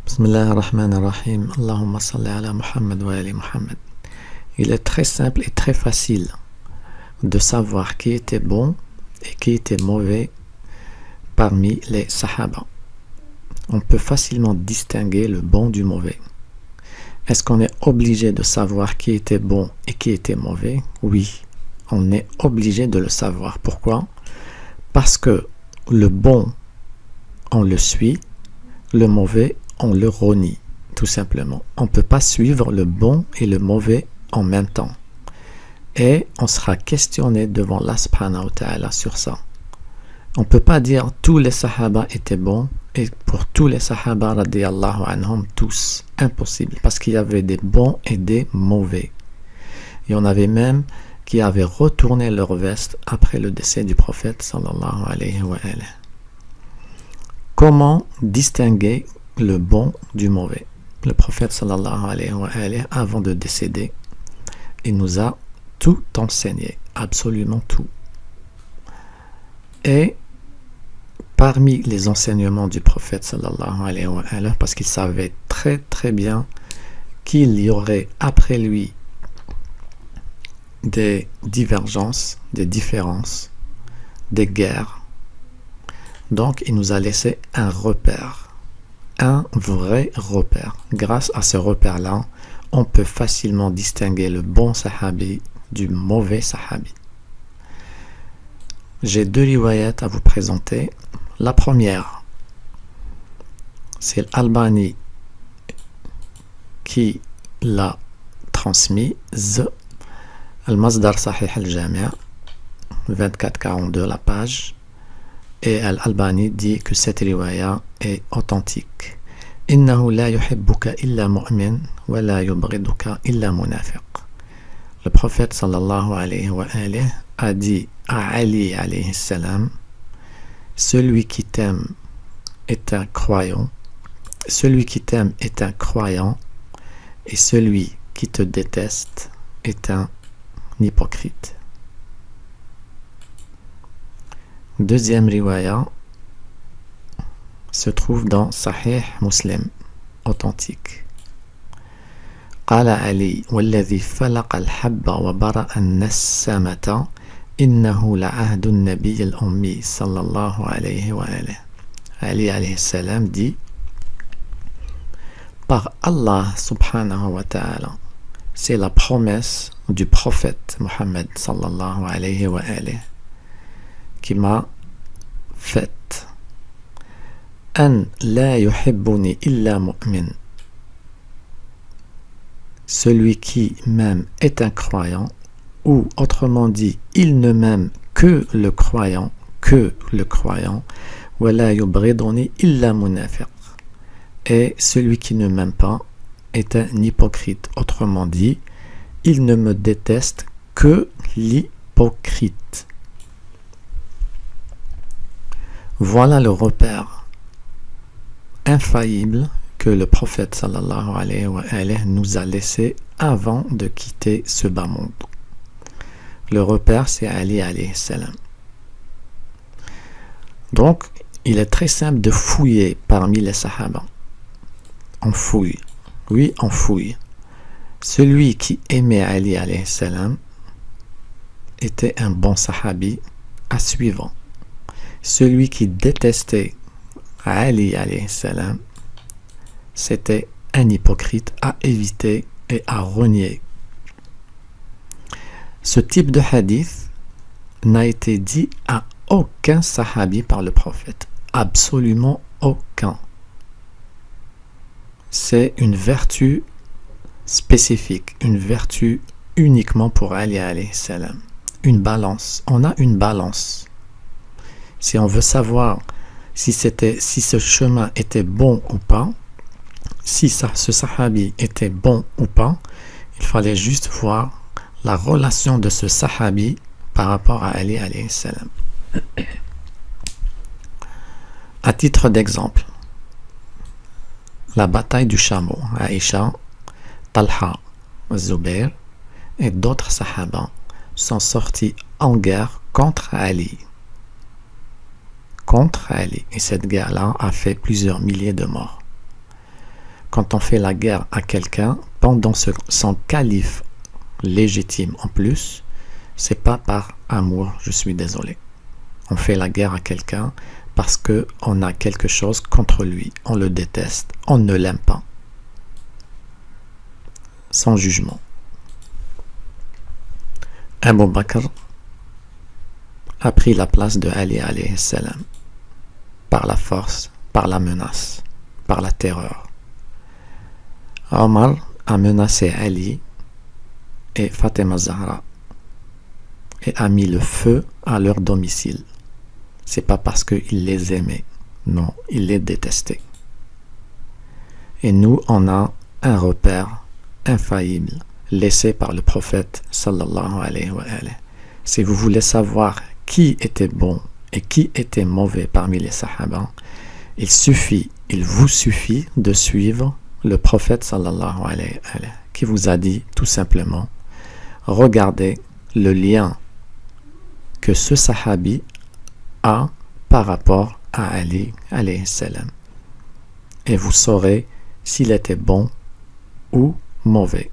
Bismillah ar-Rahman ar-Rahim. Allahumma salli ala Muhammad wa ali Muhammad. Il est très simple et très facile de savoir qui était bon et qui était mauvais parmi les Sahaba. On peut facilement distinguer le bon du mauvais. Est-ce qu'on est obligé de savoir qui était bon et qui était mauvais? Oui, on est obligé de le savoir. Pourquoi? Parce que le bon, on le suit, le mauvais, on le renie, tout simplement. On ne peut pas suivre le bon et le mauvais en même temps. Et on sera questionné devant Allah subhanahu wa ta'ala sur ça. On ne peut pas dire tous les sahaba étaient bons et pour tous les sahaba radiyallahu anhum tous. Impossible, parce qu'il y avait des bons et des mauvais. Il y en avait même qui avaient retourné leur veste après le décès du prophète sallallahu alayhi wa alayhi. Comment distinguer le bon du mauvais? Le prophète sallallahu alayhi wa alayhi, avant de décéder, il nous a tout enseigné, absolument tout. Et parmi les enseignements du prophète sallallahu alayhi wa alayhi, parce qu'il savait très très bien qu'il y aurait après lui des divergences, des différences, des guerres. Donc il nous a laissé un repère, un vrai repère. Grâce à ce repère-là, on peut facilement distinguer le bon sahabi du mauvais sahabi. J'ai deux riwayats à vous présenter. La première, c'est l'Albani qui l'a transmise. Al-Masdar Sahih al-Jami' 2442 la page. Et Al-Albani dit que cette riwaya est authentique. Innahu la yuhibbuka illa mu'min wa la yubghiduka illa munafiq. Le prophète sallallahu alayhi wa alayhi a dit à Ali alayhi salam: celui qui t'aime est un croyant, celui qui t'aime est un croyant, et celui qui te déteste est un hypocrite. Deuxième riwaya se trouve dans Sahih Muslim, authentique. قال علي والذي فلق الحب وبرأ النسمة إنه لعهد النبي الأمي صلى الله عليه وآله. Ali alayhi salam dit: par Allah subhanahu wa ta'ala, c'est la promesse du prophète Muhammad sallallahu alayhi wa alayhi qui m'a faite. An la yuhibbuni illa mu'min. Celui qui m'aime est un croyant, ou autrement dit, il ne m'aime que le croyant, wa la yubghiduni illa munafiq. Et celui qui ne m'aime pas est un hypocrite. Autrement dit, il ne me déteste que l'hypocrite. Voilà le repère infaillible que le prophète sallallahu alayhi wa alayhi nous a laissé avant de quitter ce bas monde. Le repère, c'est Ali alayhi salam. Donc, il est très simple de fouiller parmi les sahaba. On fouille. Oui, on fouille. Celui qui aimait Ali alayhi salam était un bon sahabi à suivre. Celui qui détestait Ali alayhi salam, c'était un hypocrite à éviter et à renier. Ce type de hadith n'a été dit à aucun sahabi par le prophète. Absolument aucun. C'est une vertu spécifique, une vertu uniquement pour Ali alayhi salam. Une balance. On a une balance. Si on veut savoir si ce chemin était bon ou pas, si ce sahabi était bon ou pas, il fallait juste voir la relation de ce sahabi par rapport à Ali alayhi salam. À titre d'exemple, la bataille du chameau, Aïcha, Talha, Zubair et d'autres sahaba sont sortis en guerre contre Ali. Et cette guerre-là a fait plusieurs milliers de morts. quand on fait la guerre à quelqu'un, pendant son calife légitime en plus, c'est pas par amour, je suis désolé. On fait la guerre à quelqu'un parce qu'on a quelque chose contre lui, on le déteste, on ne l'aime pas. Sans jugement. Abu Bakr a pris la place de Ali alayhi salam par la force, par la menace, par la terreur. Omar a menacé Ali et Fatima Zahra et a mis le feu à leur domicile. C'est pas parce qu'il les aimait, non, il les détestait. Et nous, on a un repère infaillible laissé par le prophète sallallahu alayhi wa alayhi. Si vous voulez savoir qui était bon et qui était mauvais parmi les sahaba, il vous suffit de suivre le prophète sallallahu alayhi wa alayhi, qui vous a dit tout simplement, regardez le lien que ce sahabi a par rapport à Ali alayhi salam, et vous saurez s'il était bon ou mauvais.